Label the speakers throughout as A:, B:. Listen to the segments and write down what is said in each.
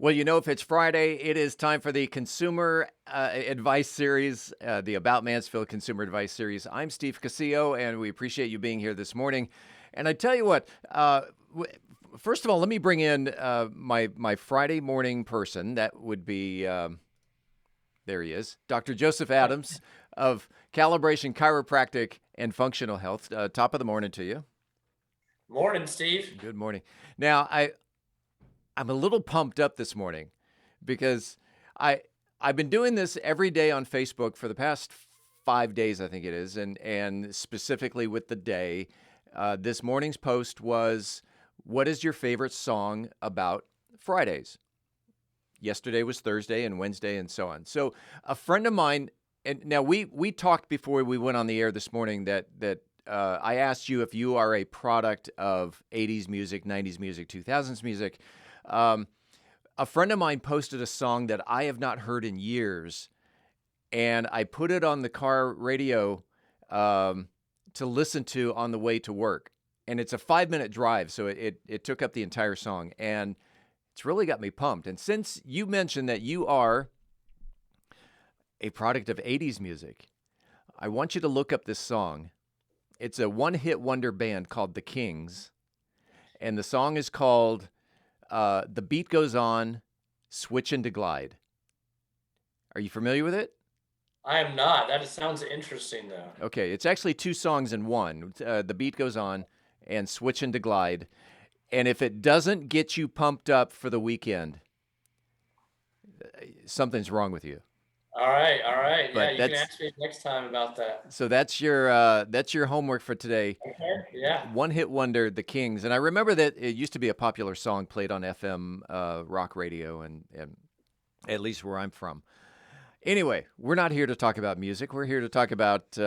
A: Well, if it's Friday, it is time for the Consumer Advice Series, the About Mansfield Consumer Advice Series. I'm Steve Casillo, and we appreciate you being here this morning. And I tell you what, first of all, let me bring in my Friday morning person. That would be, there he is, Dr. Joseph Adams of Calibration Chiropractic and Functional Health. Top of the morning to you.
B: Morning, Steve.
A: Good morning. Now, I'm a little pumped up this morning because I I've been doing this every day on Facebook for the past 5 days, I think it is, and specifically with the day. This morning's post was, "What is your favorite song about Fridays?" Yesterday was Thursday and Wednesday and so on. So a friend of mine, and now we talked before we went on the air this morning that I asked you if you are a product of 80s music, 90s music, 2000s music. Um, a friend of mine posted a song that I have not heard in years, and I put it on the car radio to listen to on the way to work. And it's a 5 minute drive, so it took up the entire song, and it's really got me pumped. And since you mentioned that you are a product of 80s music, I want you to look up this song. It's a one-hit wonder band called The Kings, and the song is called The Beat Goes On, Switch into Glide. Are you familiar with it?
B: I am not. That sounds interesting, though.
A: Okay, it's actually two songs in one. The Beat Goes On and Switch into Glide. And if it doesn't get you pumped up for the weekend, something's wrong with you.
B: All right, all right. Yeah,
A: But
B: you can
A: that's
B: ask me next time about that.
A: so that's your homework for today.
B: Okay. Yeah.
A: One hit wonder, The Kings, and I remember that it used to be a popular song played on FM rock radio, and at least where I'm from. Anyway, we're not here to talk about music. We're here to talk about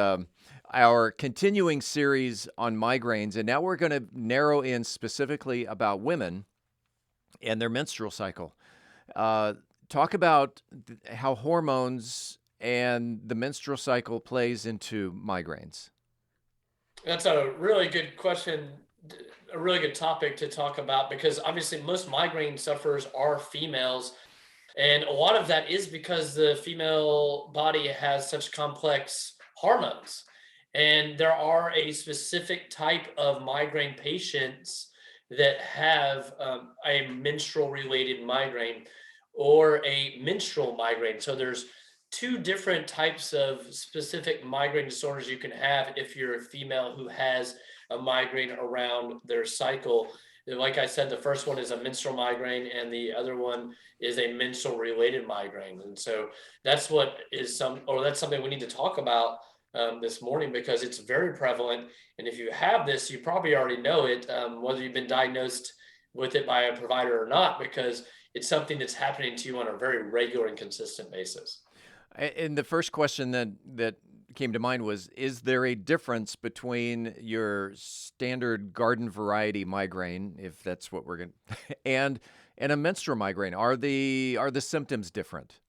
A: our continuing series on migraines, and now we're going to narrow in specifically about women and their menstrual cycle. Uh, Talk about how hormones and the menstrual cycle plays into migraines.
B: That's a really good question, a really good topic to talk about because obviously most migraine sufferers are females. And a lot of that is because the female body has such complex hormones. And there are a specific type of migraine patients that have a menstrual related migraine or a menstrual migraine. So there's two different types of specific migraine disorders you can have if you're a female who has a migraine around their cycle. Like I said, the first one is a menstrual migraine, and the other one is a menstrual related migraine. And so that's something we need to talk about this morning because it's very prevalent. And if you have this, you probably already know it, whether you've been diagnosed with it by a provider or not, because it's something that's happening to you on a very regular and consistent basis.
A: And the first question that came to mind was, is there a difference between your standard garden variety migraine, if that's what we're going to, and a menstrual migraine? Are the symptoms different?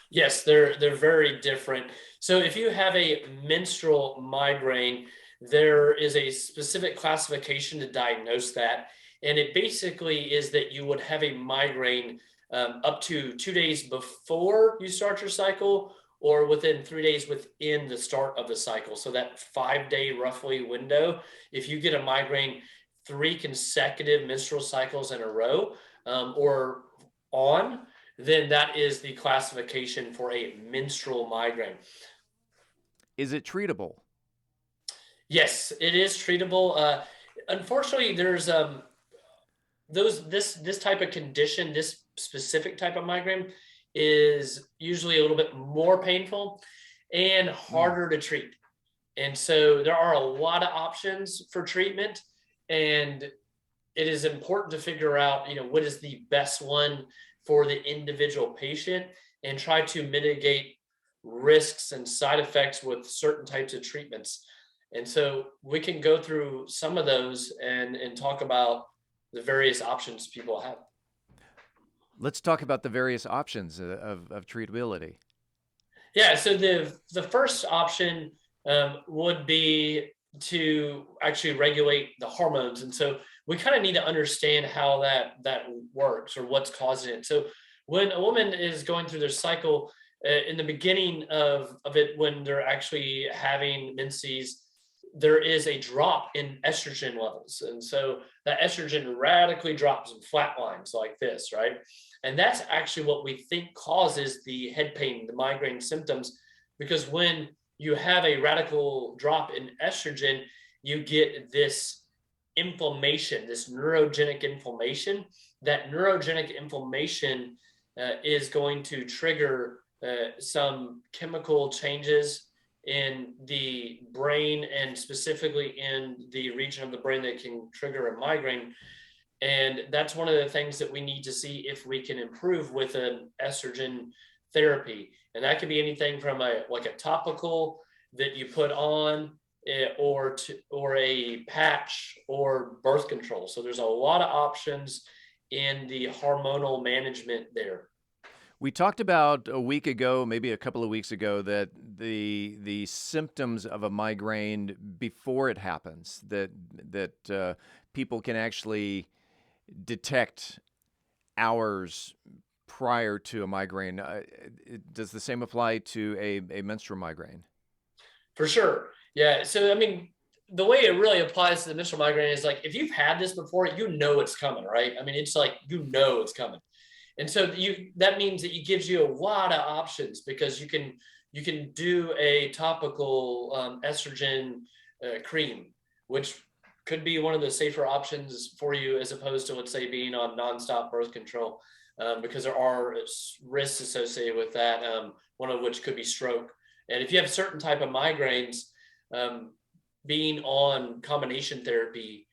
B: Yes, they're very different. So if you have a menstrual migraine, there is a specific classification to diagnose that. And it basically is that you would have a migraine up to 2 days before you start your cycle or within 3 days within the start of the cycle. So that 5 day roughly window, if you get a migraine 3 consecutive menstrual cycles in a row or on, then that is the classification for a menstrual migraine.
A: Is it treatable?
B: Yes, it is treatable. Unfortunately, there's this type of condition, this specific type of migraine, is usually a little bit more painful and
A: Mm.
B: harder to treat. And so there are a lot of options for treatment, and it is important to figure out, what is the best one for the individual patient and try to mitigate risks and side effects with certain types of treatments. And so we can go through some of those and talk about the various options people have.
A: Let's talk about the various options of treatability.
B: Yeah, so the first option would be to actually regulate the hormones. And so we kind of need to understand how that works or what's causing it. So when a woman is going through their cycle, in the beginning of it, when they're actually having menses, there is a drop in estrogen levels. And so that estrogen radically drops and flatlines like this, right? And that's actually what we think causes the head pain, the migraine symptoms, because when you have a radical drop in estrogen, you get this inflammation, this neurogenic inflammation. That neurogenic inflammation is going to trigger some chemical changes in the brain, and specifically in the region of the brain that can trigger a migraine. And that's one of the things that we need to see if we can improve with an estrogen therapy. And that could be anything from a like a topical that you put on, or a patch, or birth control. So there's a lot of options in the hormonal management there.
A: We talked about a week ago, maybe a couple of weeks ago, that the symptoms of a migraine before it happens, that people can actually detect hours prior to a migraine. Does the same apply to a menstrual migraine?
B: For sure. Yeah. So, I mean, the way it really applies to the menstrual migraine is like if you've had this before, you know it's coming, right? I mean, it's like it's coming. And so that means that it gives you a lot of options, because you can do a topical estrogen cream, which could be one of the safer options for you, as opposed to, let's say, being on nonstop birth control, because there are risks associated with that. One of which could be stroke. And if you have certain type of migraines, um, being on combination therapy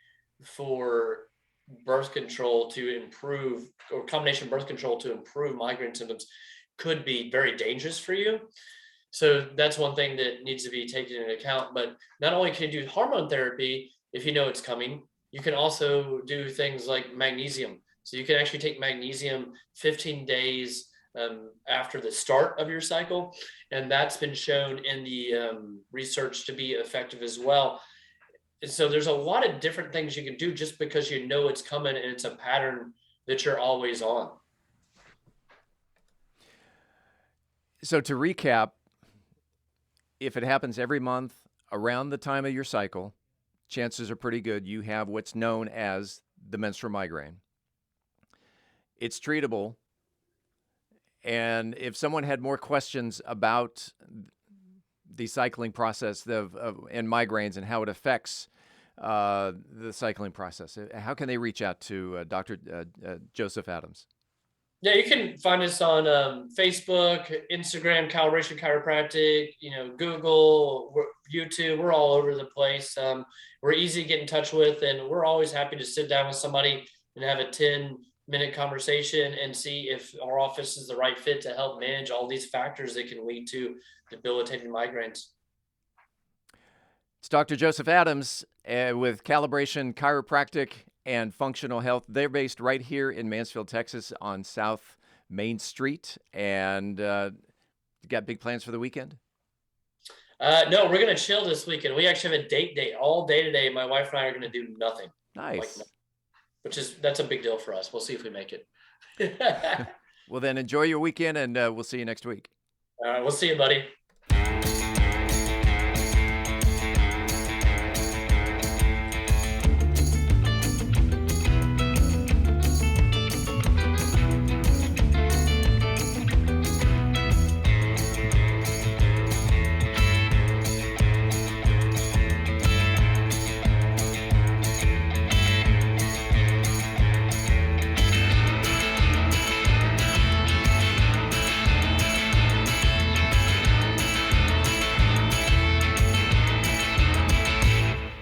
B: for birth control to improve, or combination birth control to improve migraine symptoms, could be very dangerous for you. So that's one thing that needs to be taken into account. But not only can you do hormone therapy if you know it's coming, you can also do things like magnesium. So you can actually take magnesium 15 days after the start of your cycle. And that's been shown in the research to be effective as well. And so there's a lot of different things you can do just because you know it's coming and it's a pattern that you're always on.
A: So to recap, if it happens every month around the time of your cycle, chances are pretty good you have what's known as the menstrual migraine. It's treatable. And if someone had more questions about the cycling process and migraines and how it affects the cycling process, how can they reach out to Dr. Joseph Adams?
B: Yeah, you can find us on Facebook, Instagram, Calibration Chiropractic, Google, YouTube. We're all over the place. We're easy to get in touch with, and we're always happy to sit down with somebody and have a 10-minute conversation and see if our office is the right fit to help manage all these factors that can lead to debilitating migraines.
A: It's Dr. Joseph Adams with Calibration Chiropractic and Functional Health. They're based right here in Mansfield, Texas, on South Main Street. And you got big plans for the weekend?
B: No, we're going to chill this weekend. We actually have a date day all day today. My wife and I are going to do nothing.
A: Nice.
B: That's a big deal for us. We'll see if we make it.
A: Well, then enjoy your weekend, and we'll see you next week.
B: All right, we'll see you, buddy.